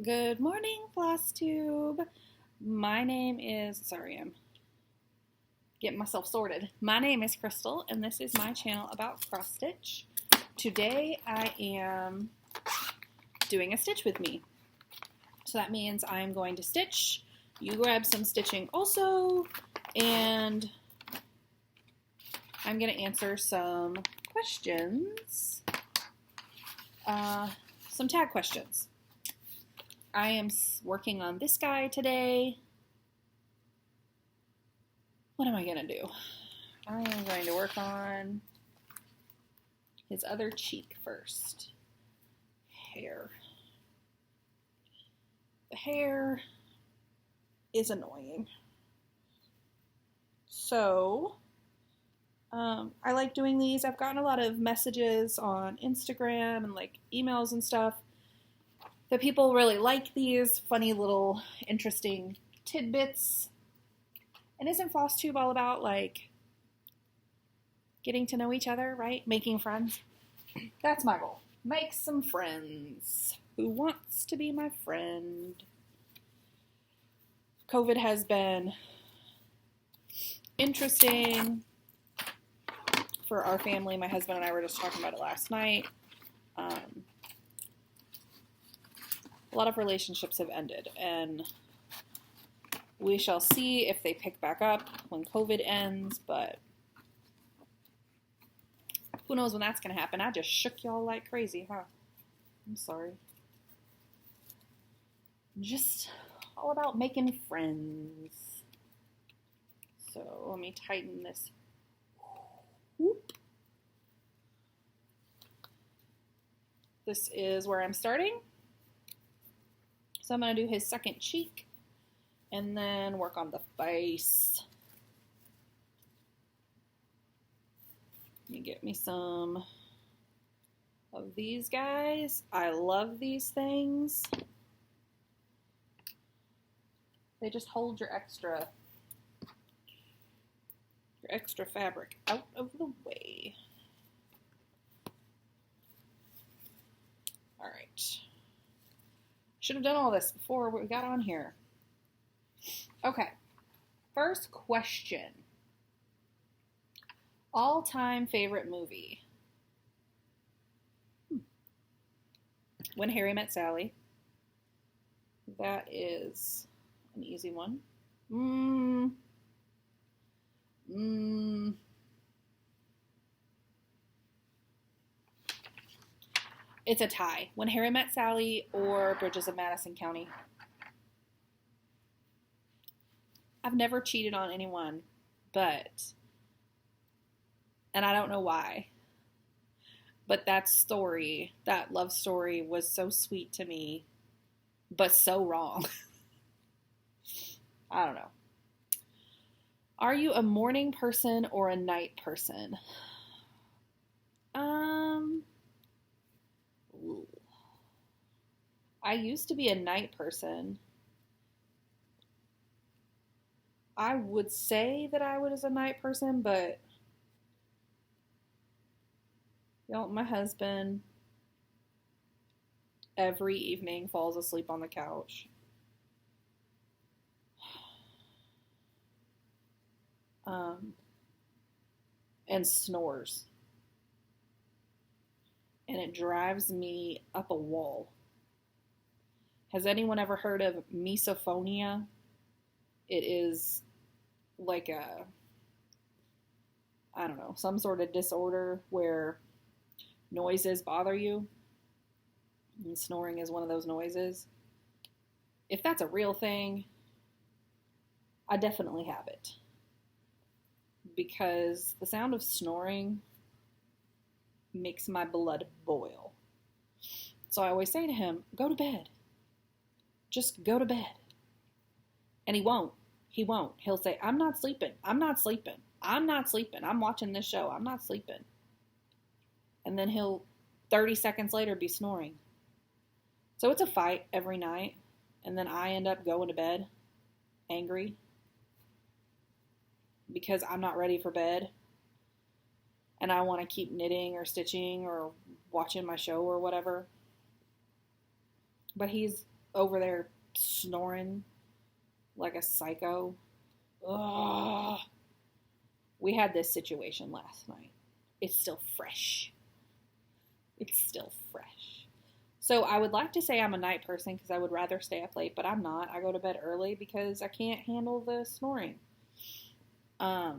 Good morning, Flosstube. My name is, I'm getting myself sorted. My name is Crystal, and this is my channel about cross stitch. Today I am doing a stitch with me. So that means I'm going to stitch. You grab some stitching also, and I'm going to answer some questions, some tag questions. I am working on this guy today. What am I going to do? I am going to work on his other cheek first. Hair. The hair is annoying. So, I like doing these. I've gotten a lot of messages on Instagram and like emails and stuff that people really like these funny little interesting tidbits. And isn't Flosstube all about like getting to know each other, right? Making friends. That's my goal. Make some friends. Who wants to be my friend? COVID has been interesting for our family. My husband and I were just talking about it last night. A lot of relationships have ended, and we shall see if they pick back up when COVID ends, but who knows when that's going to happen. I just shook y'all like crazy, huh? I'm sorry. Just all about making friends. So let me tighten this. Whoop. This is where I'm starting. So I'm going to do his second cheek and then work on the face. Let me get me some of these guys. I love these things. They just hold your extra fabric out of the way. All right. Should have done all this before we got on here. Okay. First question. All-time favorite movie? When Harry Met Sally. That is an easy one. It's a tie. When Harry Met Sally or Bridges of Madison County. I've never cheated on anyone, and I don't know why, but that love story was so sweet to me, but so wrong. I don't know. Are you a morning person or a night person? I used to be a night person. I would say that I was a night person, but my husband every evening falls asleep on the couch. And snores. And it drives me up a wall. Has anyone ever heard of misophonia? It is like some sort of disorder where noises bother you. And snoring is one of those noises. If that's a real thing, I definitely have it. Because the sound of snoring makes my blood boil. So I always say to him, go to bed. Just go to bed. And he won't. He'll say, I'm not sleeping. I'm watching this show. I'm not sleeping. And then he'll 30 seconds later be snoring. So it's a fight every night. And then I end up going to bed angry because I'm not ready for bed. And I want to keep knitting or stitching or watching my show or whatever. But he's over there snoring like a psycho. Ugh. We had this situation last night. It's still fresh. It's still fresh. So I would like to say I'm a night person because I would rather stay up late, but I'm not. I go to bed early because I can't handle the snoring. I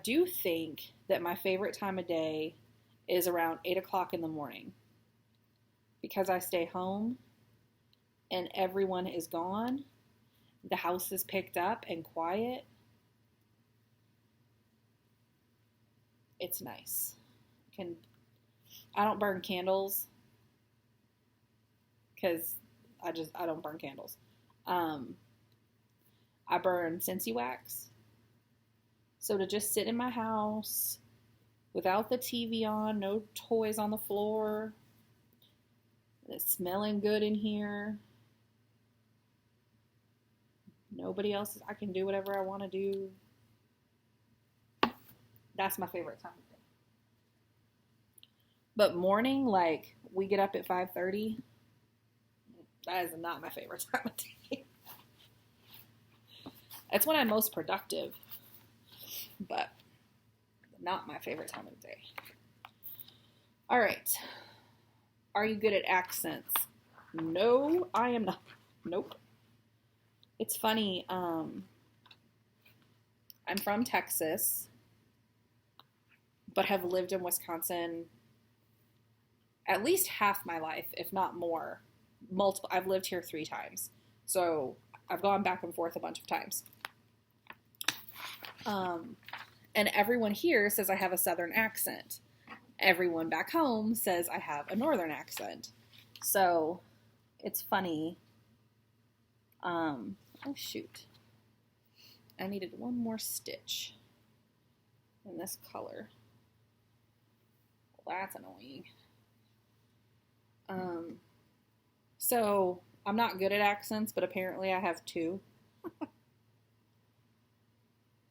do think that my favorite time of day is around 8 o'clock in the morning because I stay home and everyone is gone. The house is picked up and quiet. It's nice. I don't burn candles because I don't burn candles. I burn Scentsy wax. So to just sit in my house without the TV on, no toys on the floor, it's smelling good in here. Nobody else, I can do whatever I want to do. That's my favorite time of day. But morning, like, we get up at 5:30. That is not my favorite time of day. That's when I'm most productive. But not my favorite time of day. All right. Are you good at accents? No, I am not. Nope. It's funny. I'm from Texas, but have lived in Wisconsin at least half my life, if not more. I've lived here 3 times. So I've gone back and forth a bunch of times. And everyone here says I have a Southern accent. Everyone back home says I have a Northern accent. So it's funny. Oh shoot. I needed one more stitch in this color. Well, that's annoying. So I'm not good at accents, but apparently I have 2.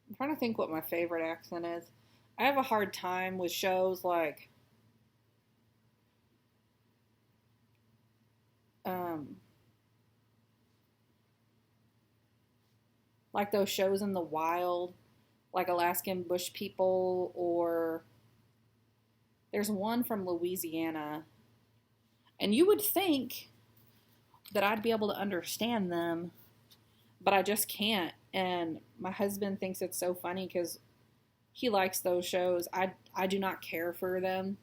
I'm trying to think what my favorite accent is. I have a hard time with shows like those shows in the wild, like Alaskan Bush People, or there's one from Louisiana. And you would think that I'd be able to understand them, but I just can't. And my husband thinks it's so funny because he likes those shows. I do not care for them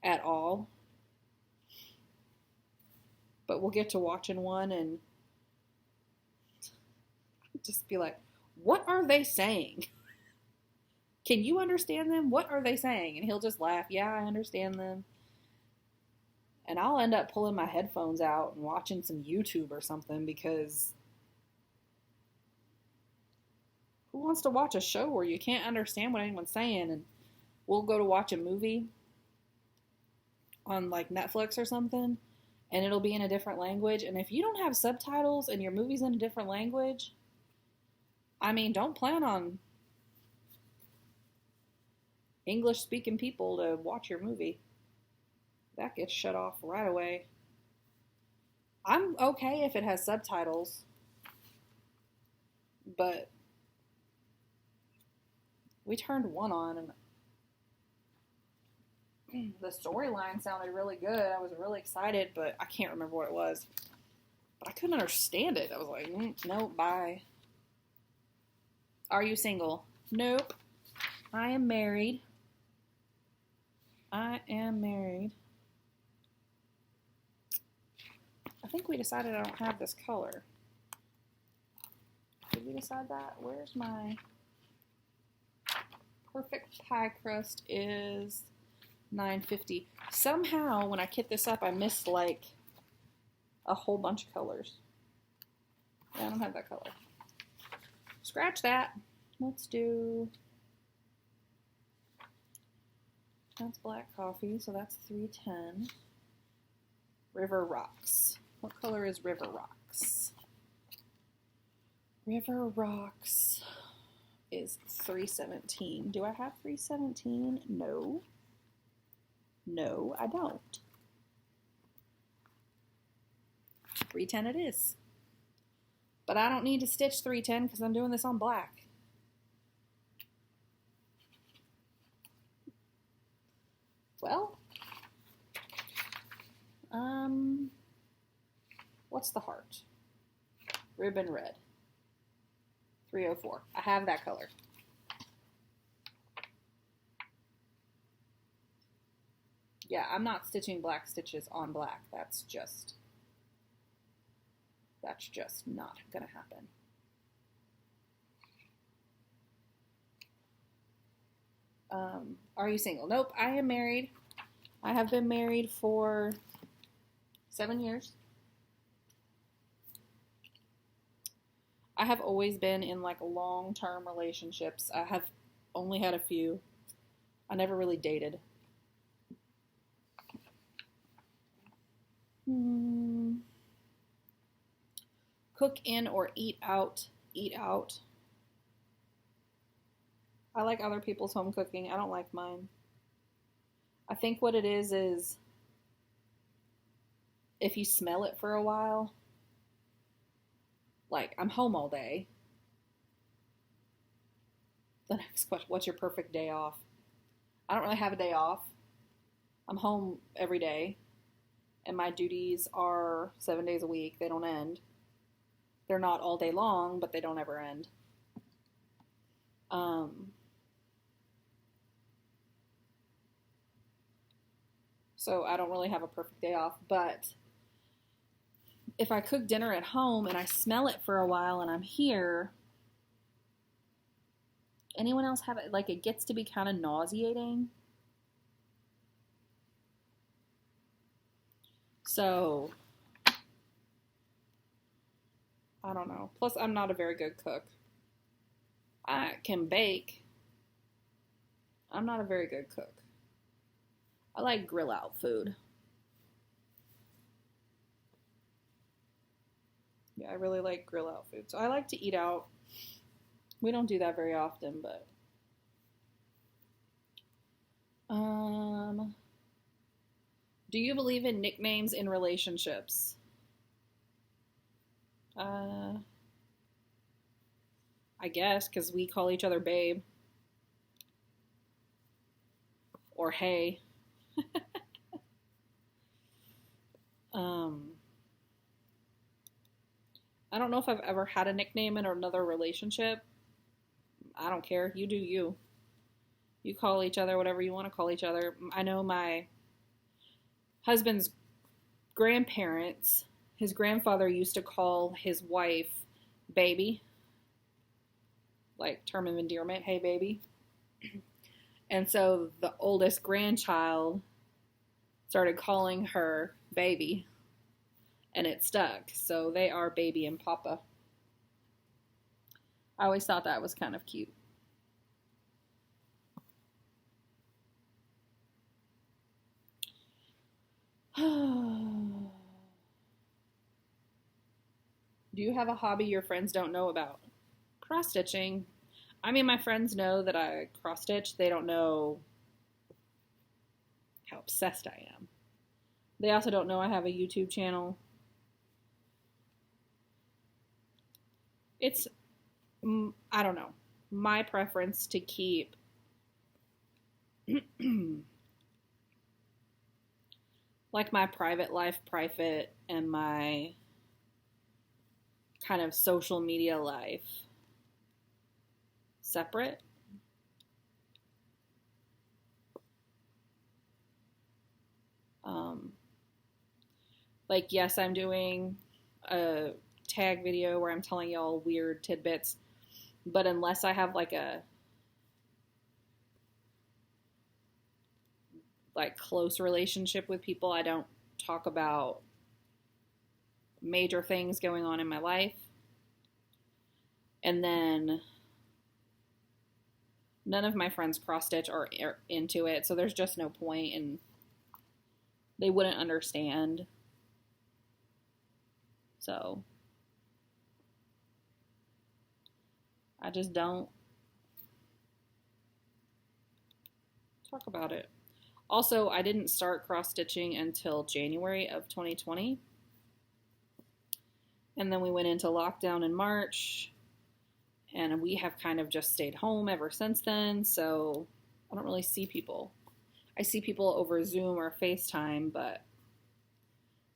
at all. But we'll get to watching one and just be like, what are they saying? Can you understand them? What are they saying? And he'll just laugh. Yeah, I understand them. And I'll end up pulling my headphones out and watching some YouTube or something because who wants to watch a show where you can't understand what anyone's saying? And we'll go to watch a movie on like Netflix or something, and it'll be in a different language. And if you don't have subtitles and your movie's in a different language, I mean, don't plan on English-speaking people to watch your movie. That gets shut off right away. I'm okay if it has subtitles, but we turned one on and the storyline sounded really good. I was really excited, but I can't remember what it was. But I couldn't understand it. I was like, nope, bye. Are you single? Nope. I am married. I think we decided I don't have this color. Did we decide that? Where's my perfect pie crust is $9.50. Somehow, when I kit this up, I missed like a whole bunch of colors. Yeah, I don't have that color. Scratch that. Let's do... That's black coffee, so that's $3.10. River Rocks. What color is River Rocks? River Rocks is $3.17. Do I have $3.17? No. No, I don't. 310 it is. But I don't need to stitch 310 because I'm doing this on black. Well, what's the heart? Ribbon red. 304. I have that color. Yeah, I'm not stitching black stitches on black. That's just not gonna happen. Are you single? Nope, I am married. I have been married for 7 years. I have always been in like long-term relationships. I have only had a few. I never really dated. Cook in or eat out? Eat out. I like other people's home cooking. I don't like mine. I think what it is if you smell it for a while, like I'm home all day. The next question, what's your perfect day off? I don't really have a day off. I'm home every day, and my duties are 7 days a week. They don't end. They're not all day long, but they don't ever end. So I don't really have a perfect day off, but if I cook dinner at home and I smell it for a while and I'm here, anyone else have it? Like, it gets to be kind of nauseating. So, I don't know. Plus, I'm not a very good cook. I can bake. I'm not a very good cook. I like grill out food. Yeah, I really like grill out food. So I like to eat out. We don't do that very often, but do you believe in nicknames in relationships? I guess, because we call each other babe or hey. I don't know if I've ever had a nickname in another relationship. I don't care. You do you. You call each other whatever you want to call each other. I know my husband's grandparents, his grandfather used to call his wife baby. Like term of endearment, hey baby. And so the oldest grandchild started calling her baby. And it stuck. So they are baby and papa. I always thought that was kind of cute. Do you have a hobby your friends don't know about? Cross stitching. I mean, my friends know that I cross stitch. They don't know how obsessed I am. They also don't know I have a YouTube channel. It's, I don't know, my preference to keep like my private life private and my kind of social media life separate. Like, yes, I'm doing a tag video where I'm telling y'all weird tidbits, but unless I have like a close relationship with people, I don't talk about major things going on in my life. And then none of my friends cross stitch or are into it, so there's just no point, and they wouldn't understand. So I just don't talk about it. Also, I didn't start cross stitching until January of 2020. And then we went into lockdown in March, and we have kind of just stayed home ever since then, so I don't really see people. I see people over Zoom or FaceTime, but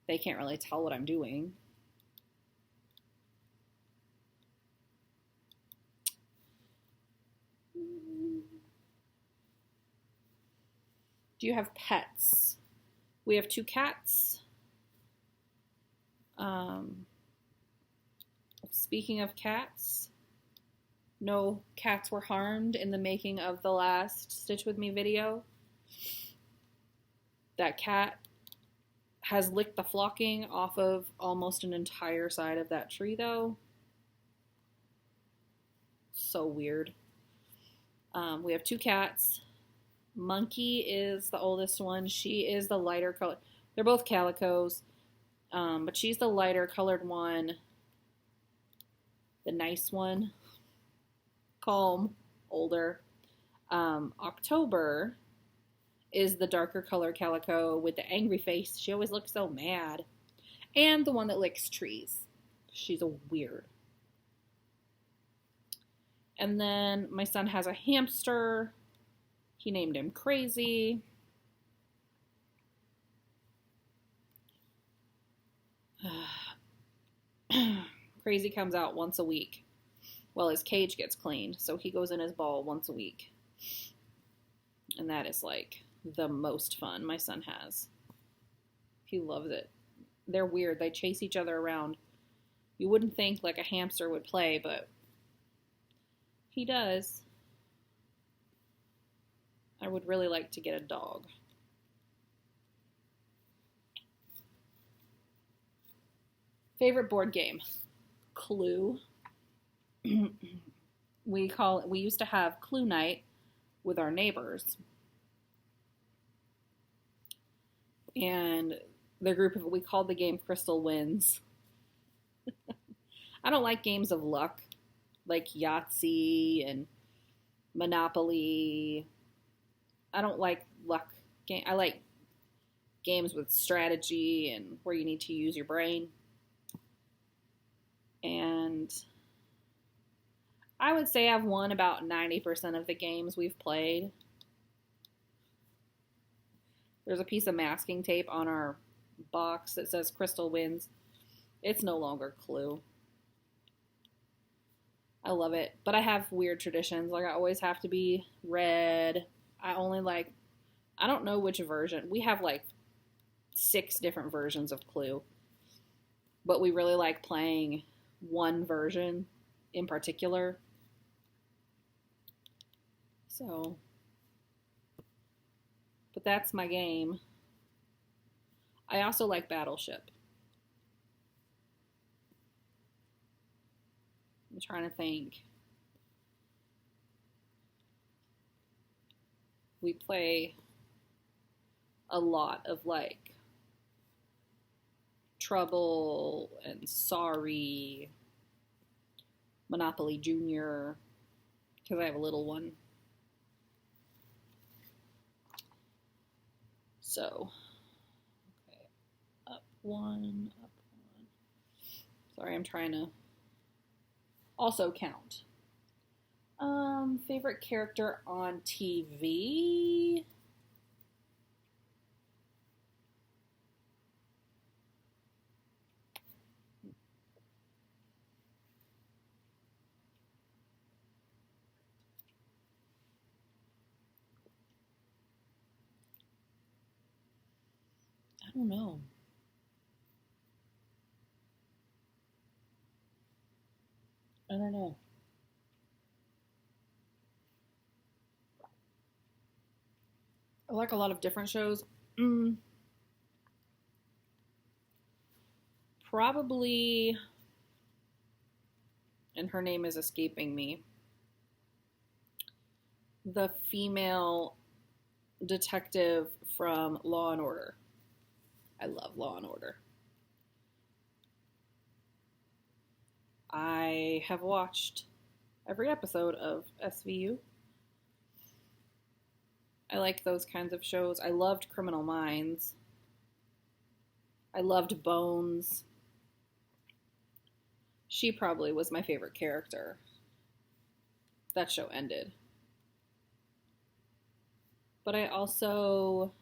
they can't really tell what I'm doing. Do you have pets? We have 2 cats. Speaking of cats, no cats were harmed in the making of the last Stitch With Me video. That cat has licked the flocking off of almost an entire side of that tree, though. So weird. We have 2 cats. Monkey is the oldest one. She is the lighter color. They're both calicos, but she's the lighter colored one. The nice one. Calm, older. October is the darker color calico with the angry face. She always looks so mad. And the one that licks trees. She's a weird. And then my son has a hamster. He named him Crazy. Crazy comes out once a week. Well, his cage gets cleaned, so he goes in his ball once a week. And that is like the most fun my son has. He loves it. They're weird. They chase each other around. You wouldn't think like a hamster would play, but he does. I would really like to get a dog. Favorite board game? Clue. We used to have Clue night with our neighbors. And we called the game Crystal Wins. I don't like games of luck, like Yahtzee and Monopoly. I don't like luck game. I like games with strategy and where you need to use your brain. And I would say I've won about 90% of the games we've played. There's a piece of masking tape on our box that says Crystal Wins. It's no longer Clue. I love it. But I have weird traditions. Like I always have to be red. I don't know which version. We have like 6 different versions of Clue. But we really like playing one version in particular. So, but that's my game. I also like Battleship. I'm trying to think. We play a lot of like Trouble and Sorry, Monopoly Junior, because I have a little one. So, okay, up one. Sorry, I'm trying to also count. Favorite character on TV? I don't know. I don't know. I like a lot of different shows. Probably, and her name is escaping me, the female detective from Law and Order. I love Law and Order. I have watched every episode of SVU. I like those kinds of shows. I loved Criminal Minds. I loved Bones. She probably was my favorite character. That show ended. But I also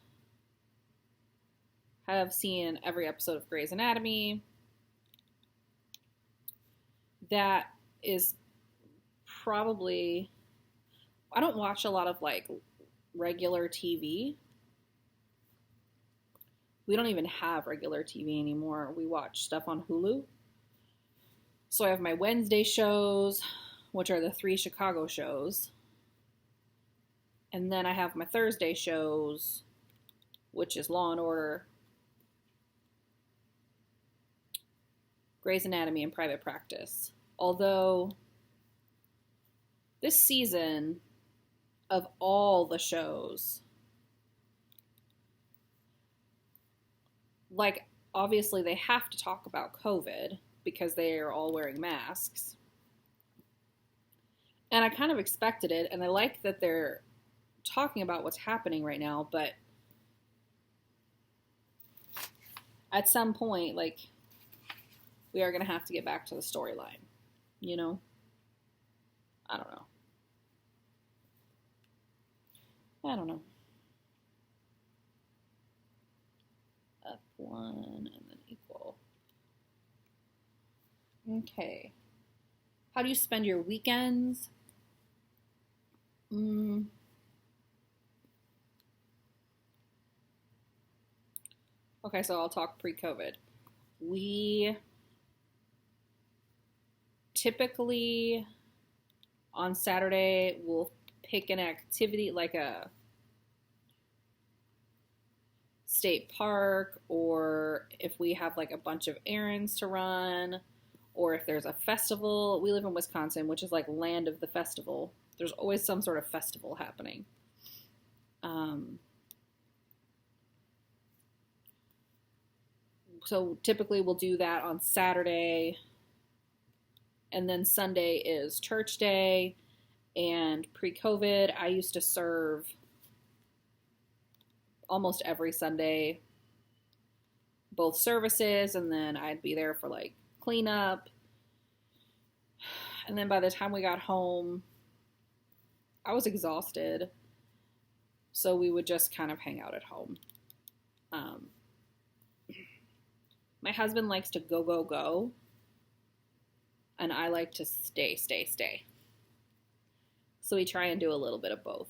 have seen every episode of Grey's Anatomy. That is probably... I don't watch a lot of, like, regular TV. We don't even have regular TV anymore. We watch stuff on Hulu. So I have my Wednesday shows, which are the 3 Chicago shows. And then I have my Thursday shows, which is Law and Order, Grey's Anatomy, and Private Practice. Although this season of all the shows, like, obviously they have to talk about COVID because they are all wearing masks. And I kind of expected it, and I like that they're talking about what's happening right now, but at some point, like, we are going to have to get back to the storyline, you know? I don't know. Up 1 and then equal. Okay. How do you spend your weekends? Okay, so I'll talk pre-COVID. We typically on Saturday will pick an activity like a state park, or if we have like a bunch of errands to run, or if there's a festival. We live in Wisconsin, which is like land of the festival. There's always some sort of festival happening. So typically we'll do that on Saturday, and then Sunday is church day. And pre-COVID, I used to serve almost every Sunday, both services, and then I'd be there for like cleanup. And then by the time we got home, I was exhausted, so we would just kind of hang out at home. My husband likes to go, and I like to stay. So we try and do a little bit of both.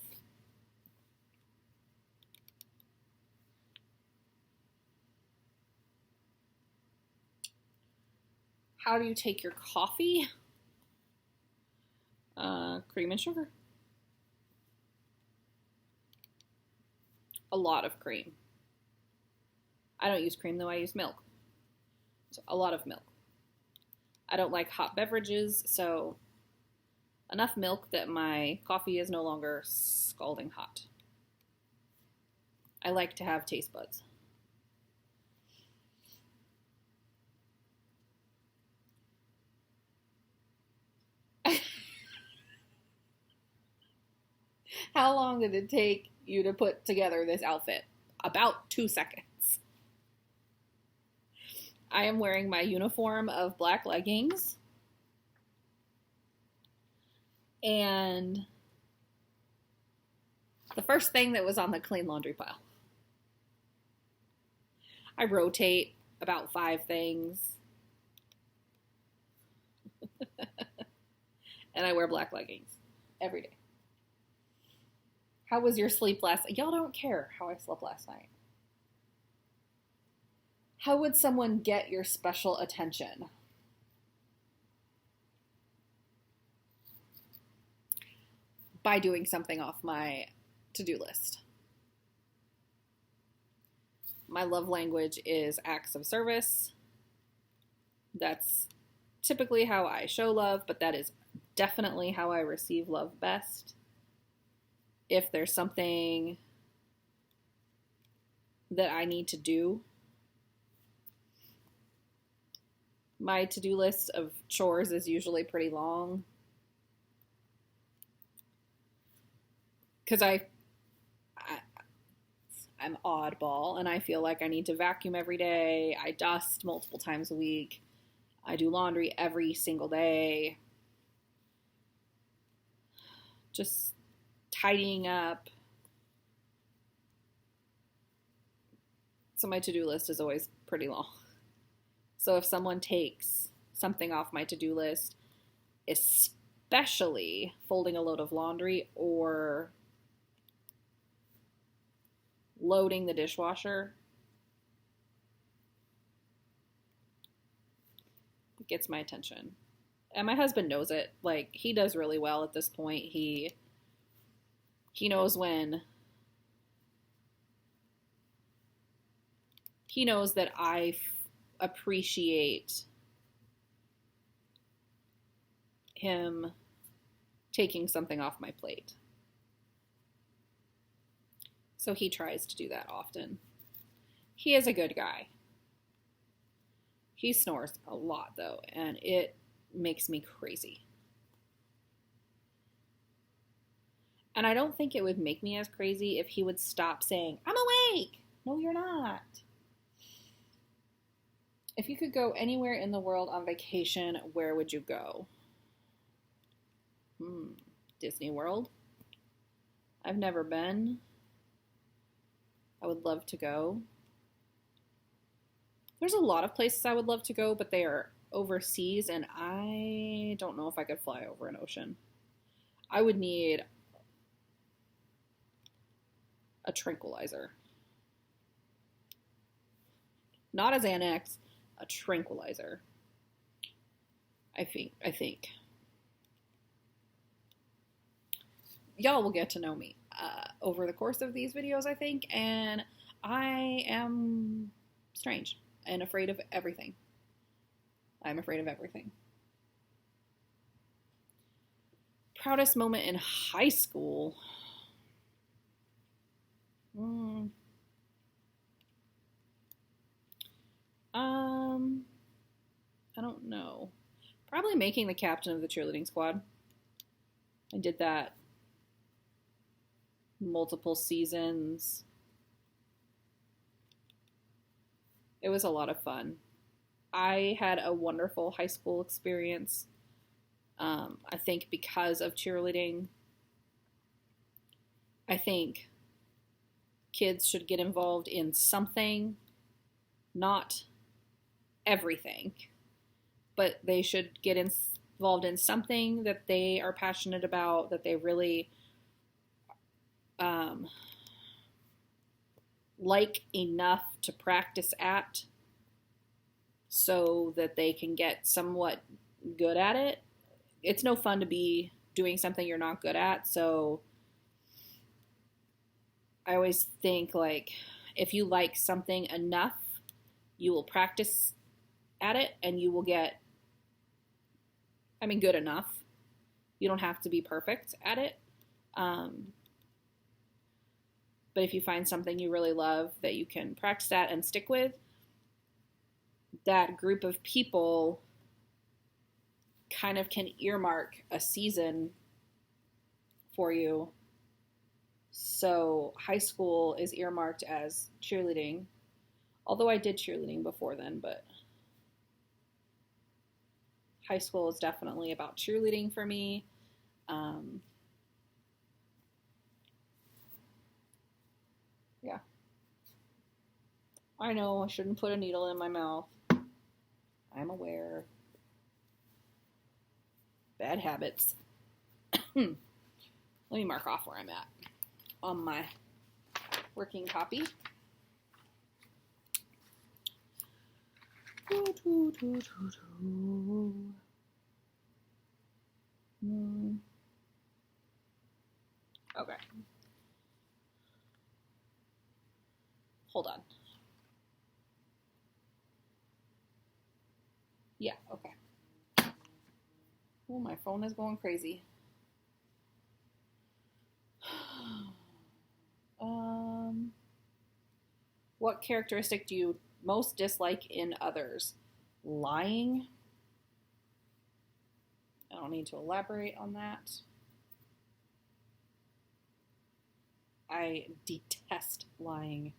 How do you take your coffee? Cream and sugar. A lot of cream. I don't use cream though, I use milk. So a lot of milk. I don't like hot beverages, so enough milk that my coffee is no longer scalding hot. I like to have taste buds. How long did it take you to put together this outfit? About 2 seconds. I am wearing my uniform of black leggings. And the first thing that was on the clean laundry pile. I rotate about 5 things. And I wear black leggings every day. How was your sleep last night? Y'all don't care how I slept last night. How would someone get your special attention? By doing something off my to-do list. My love language is acts of service. That's typically how I show love, but that is definitely how I receive love best. If there's something that I need to do, my to-do list of chores is usually pretty long. Because I'm oddball, and I feel like I need to vacuum every day. I dust multiple times a week. I do laundry every single day. Just tidying up. So my to-do list is always pretty long. So if someone takes something off my to-do list, especially folding a load of laundry or loading the dishwasher, it gets my attention. And my husband knows it. Like, he does really well at this point. He knows when he knows that I appreciate him taking something off my plate. So he tries to do that often. He is a good guy. He snores a lot, though, and it makes me crazy. And I don't think it would make me as crazy if he would stop saying, "I'm awake." No, you're not. If you could go anywhere in the world on vacation, where would you go? Disney World. I've never been. I would love to go. There's a lot of places I would love to go, but they are overseas, and I don't know if I could fly over an ocean. I would need a tranquilizer. Not a Xanax, a tranquilizer. I think. Y'all will get to know me over the course of these videos, I think, and I am strange and afraid of everything. I'm afraid of everything. Proudest moment in high school. I don't know. Probably making the captain of the cheerleading squad. I did that multiple seasons. It was a lot of fun. I had a wonderful high school experience. I think because of cheerleading. I think kids should get involved in something, not everything, but they should get involved in something that they are passionate about, that they really like enough to practice at, so that they can get somewhat good at it. It's no fun to be doing something you're not good at, so I always think, like, if you like something enough, you will practice at it and you will get, good enough. You don't have to be perfect at it. But if you find something you really love that you can practice at and stick with, that group of people kind of can earmark a season for you. So high school is earmarked as cheerleading, although I did cheerleading before then, but high school is definitely about cheerleading for me. Yeah. I know I shouldn't put a needle in my mouth. I'm aware. Bad habits. Let me mark off where I'm at on my working copy. Okay. Hold on. Yeah, okay. Oh, my phone is going crazy. What characteristic do you most dislike in others? Lying. I don't need to elaborate on that. I detest lying.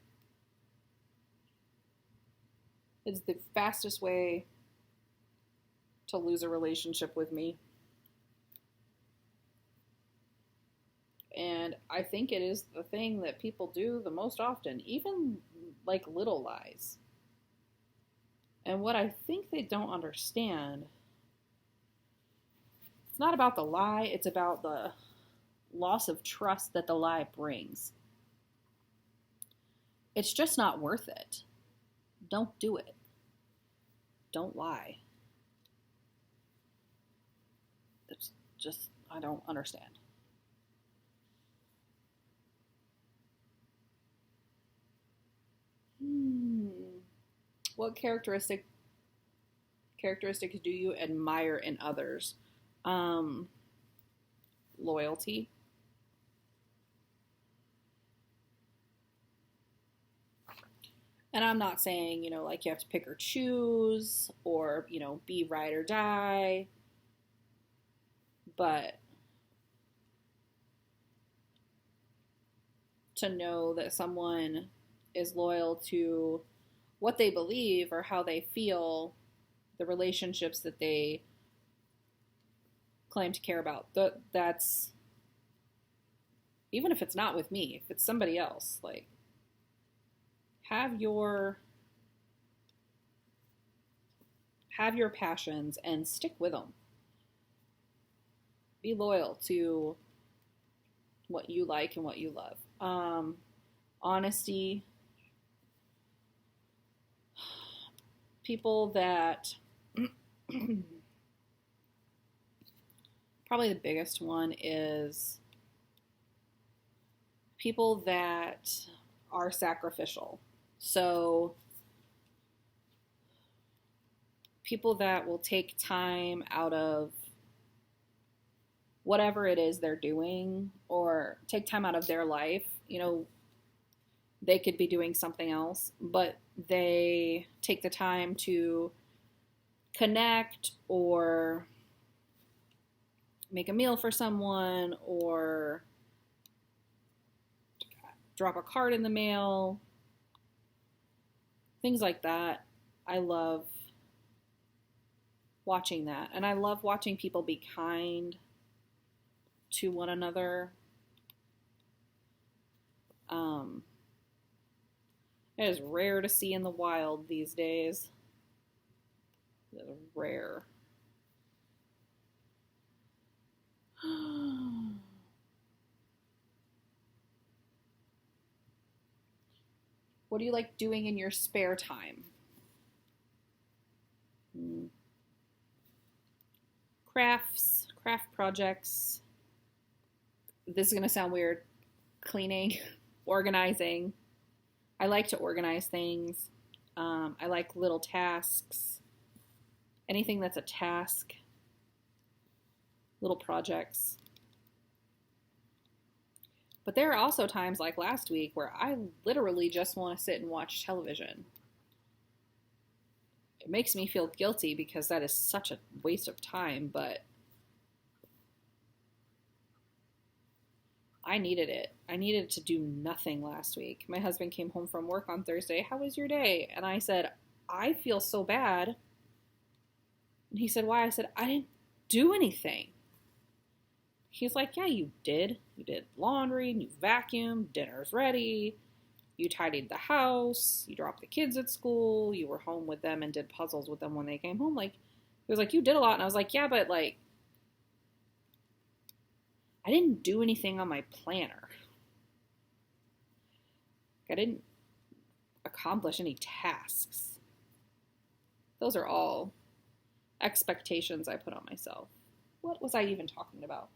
It's the fastest way to lose a relationship with me. And I think it is the thing that people do the most often, even like little lies. And what I think they don't understand, it's not about the lie, it's about the loss of trust that the lie brings. It's just not worth it. Don't do it. Don't lie. It's just, I don't understand. What characteristics do you admire in others? Loyalty. And I'm not saying, like you have to pick or choose or, be ride or die. But to know that someone is loyal to what they believe or how they feel, the relationships that they claim to care about. That's, even if it's not with me, if it's somebody else, like, have your passions and stick with them. Be loyal to what you like and what you love. Honesty. People that probably the biggest one is people that are sacrificial. So people that will take time out of whatever it is they're doing or take time out of their life. They could be doing something else, but they take the time to connect or make a meal for someone or drop a card in the mail, things like that. I love watching that. And I love watching people be kind to one another. It is rare to see in the wild these days. It is rare. What do you like doing in your spare time? Craft projects. This is going to sound weird. Cleaning, organizing. I like to organize things. I like little tasks. Anything that's a task. Little projects. But there are also times like last week where I literally just want to sit and watch television. It makes me feel guilty because that is such a waste of time, but I needed it. I needed to do nothing last week. My husband came home from work on Thursday. How was your day? And I said, I feel so bad. And he said, why? I said, I didn't do anything. He's like, yeah, you did. You did laundry, and you vacuumed, dinner's ready, you tidied the house, you dropped the kids at school, you were home with them and did puzzles with them when they came home. Like, he was like, you did a lot. And I was like, yeah, but like, I didn't do anything on my planner. I didn't accomplish any tasks. Those are all expectations I put on myself. What was I even talking about?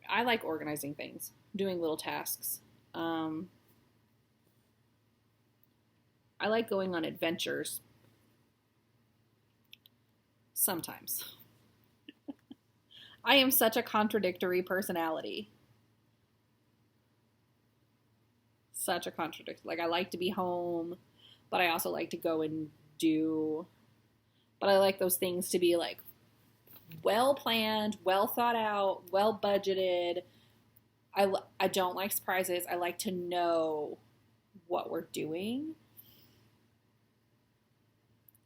I like organizing things, doing little tasks. I like going on adventures. Sometimes. I am such a contradictory personality. Such a contradiction. Like, I like to be home, but I also like to go and do. But I like those things to be like well planned, well thought out, well budgeted. I don't like surprises. I like to know what we're doing.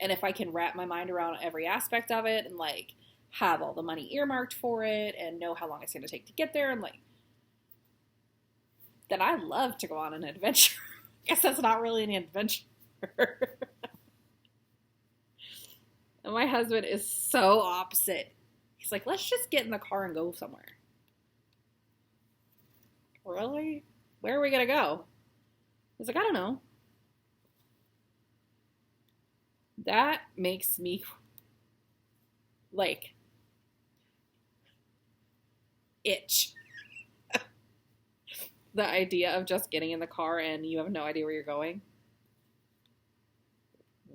And if I can wrap my mind around every aspect of it and like have all the money earmarked for it and know how long it's going to take to get there and like, then I love to go on an adventure. I guess that's not really an adventure. And my husband is so opposite. He's like, let's just get in the car and go somewhere. Really? Where are we going to go? He's like, I don't know. That makes me like itch. The idea of just getting in the car and you have no idea where you're going.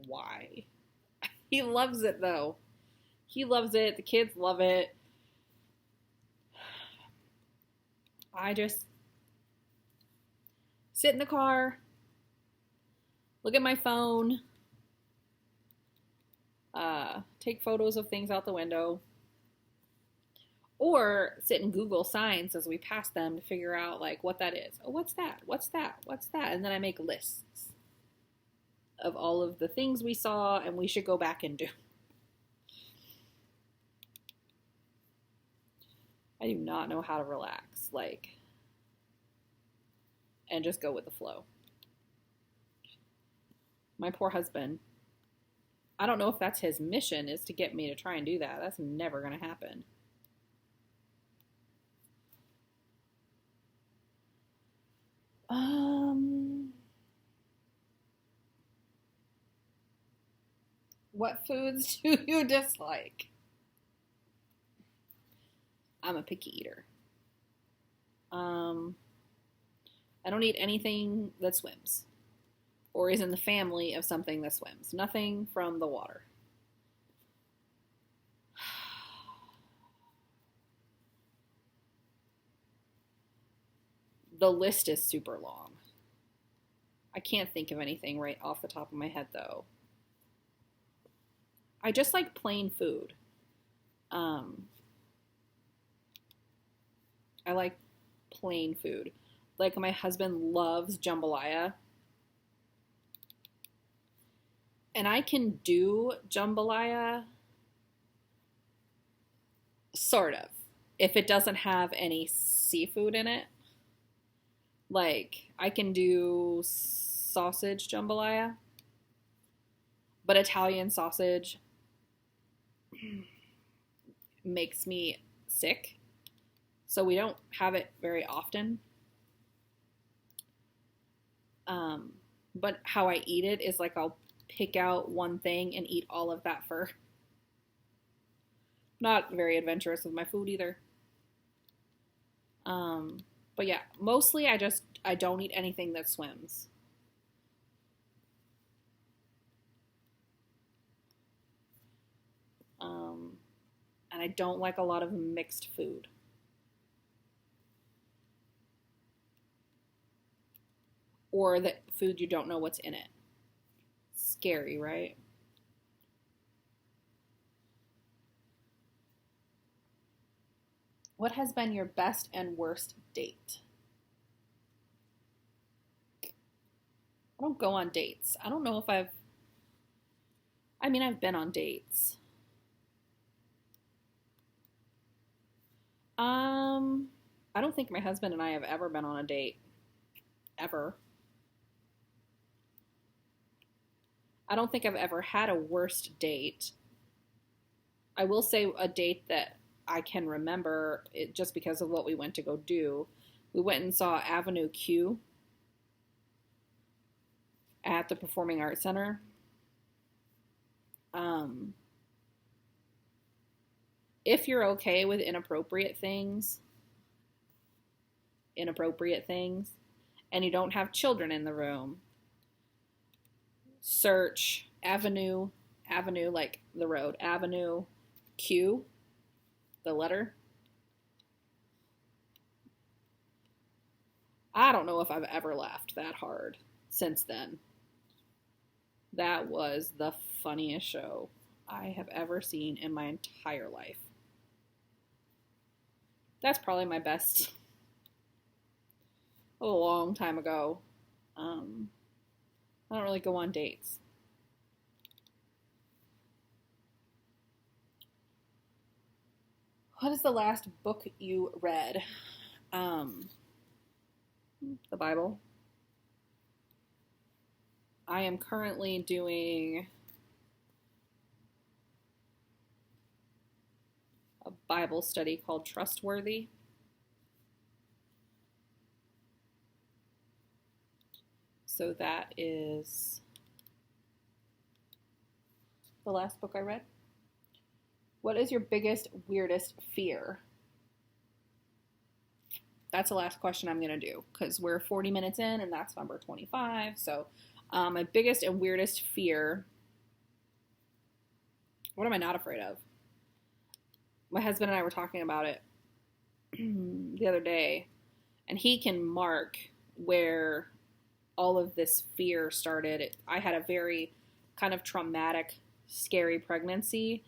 Why? He loves it though. He loves it. The kids love it. I just sit in the car, look at my phone, take photos of things out the window, or sit and Google signs as we pass them to figure out like what that is. Oh, what's that? What's that? What's that? And then I make lists of all of the things we saw and we should go back and do. I do not know how to relax, like, and just go with the flow. My poor husband, I don't know if that's his mission, is to get me to try and do that. That's never going to happen. What foods do you dislike? I'm a picky eater. I don't eat anything that swims or is in the family of something that swims. Nothing from the water. The list is super long. I can't think of anything right off the top of my head, though. I just like plain food. I like plain food. Like, my husband loves jambalaya. And I can do jambalaya, sort of, if it doesn't have any seafood in it. Like, I can do sausage jambalaya, but Italian sausage makes me sick, so we don't have it very often. But how I eat it is like I'll pick out one thing and eat all of that fur. Not very adventurous with my food either. But yeah, mostly I don't eat anything that swims. And I don't like a lot of mixed food. Or the food you don't know what's in it. Scary, right? What has been your best and worst date? I don't go on dates. I don't know if I've been on dates. I don't think my husband and I have ever been on a date. Ever. I don't think I've ever had a worst date. I will say a date that I can remember it just because of what we went to go do. We went and saw Avenue Q at the Performing Arts Center. If you're okay with inappropriate things, and you don't have children in the room, search Avenue like the road, Avenue Q, the letter. I don't know if I've ever laughed that hard since then. That was the funniest show I have ever seen in my entire life. That's probably my best. A long time ago. I don't really go on dates. What is the last book you read? The Bible. I am currently doing a Bible study called Trustworthy. So that is the last book I read. What is your biggest, weirdest fear? That's the last question I'm going to do because we're 40 minutes in and that's number 25. So my biggest and weirdest fear. What am I not afraid of? My husband and I were talking about it the other day, and he can mark where all of this fear started. I had a very kind of traumatic, scary pregnancy,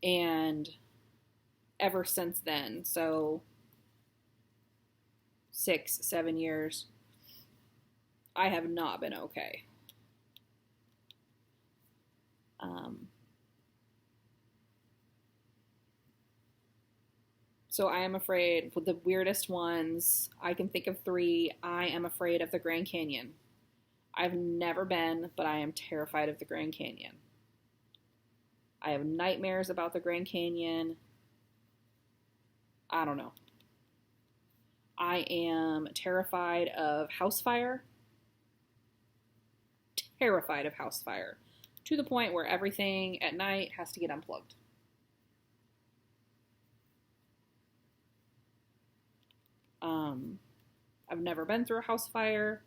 and ever since then, so 6-7 years, I have not been okay. So I am afraid, with the weirdest ones, I can think of 3. I am afraid of the Grand Canyon. I've never been, but I am terrified of the Grand Canyon. I have nightmares about the Grand Canyon. I don't know. I am terrified of house fire. Terrified of house fire. To the point where everything at night has to get unplugged. I've never been through a house fire.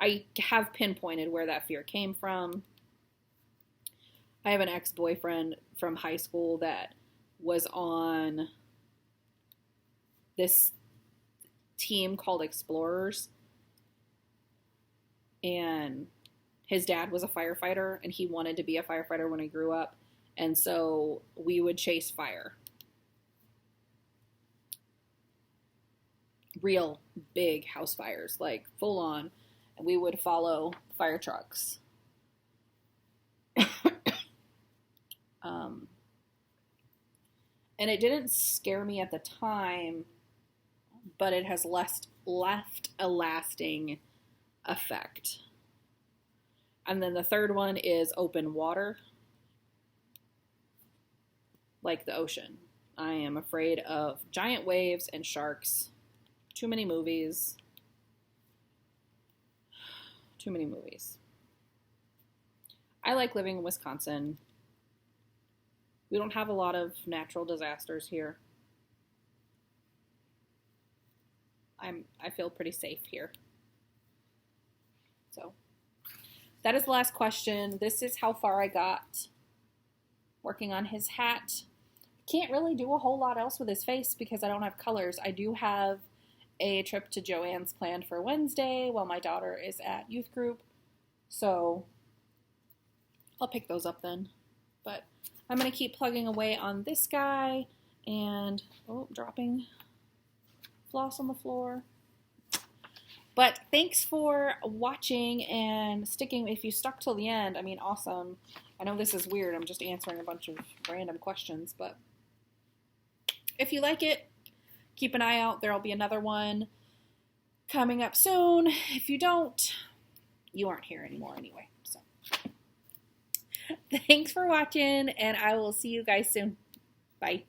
I have pinpointed where that fear came from. I have an ex-boyfriend from high school that was on this team called Explorers, and his dad was a firefighter, and he wanted to be a firefighter when he grew up, and so we would chase fire. Real big house fires, like full on, and we would follow fire trucks. And it didn't scare me at the time, but it has left a lasting effect. And then the third one is open water, like the ocean. I am afraid of giant waves and sharks. Too many movies. Too many movies. I like living in Wisconsin. We don't have a lot of natural disasters here. I feel pretty safe here. So that is the last question. This is how far I got working on his hat. Can't really do a whole lot else with his face because I don't have colors. I do have a trip to Joanne's planned for Wednesday while my daughter is at youth group. So I'll pick those up then. But I'm going to keep plugging away on this guy and, dropping floss on the floor. But thanks for watching and sticking. If you stuck till the end, I mean, awesome. I know this is weird. I'm just answering a bunch of random questions, but if you like it, keep an eye out. There'll be another one coming up soon. If you don't, you aren't here anymore anyway. So thanks for watching, and I will see you guys soon. Bye.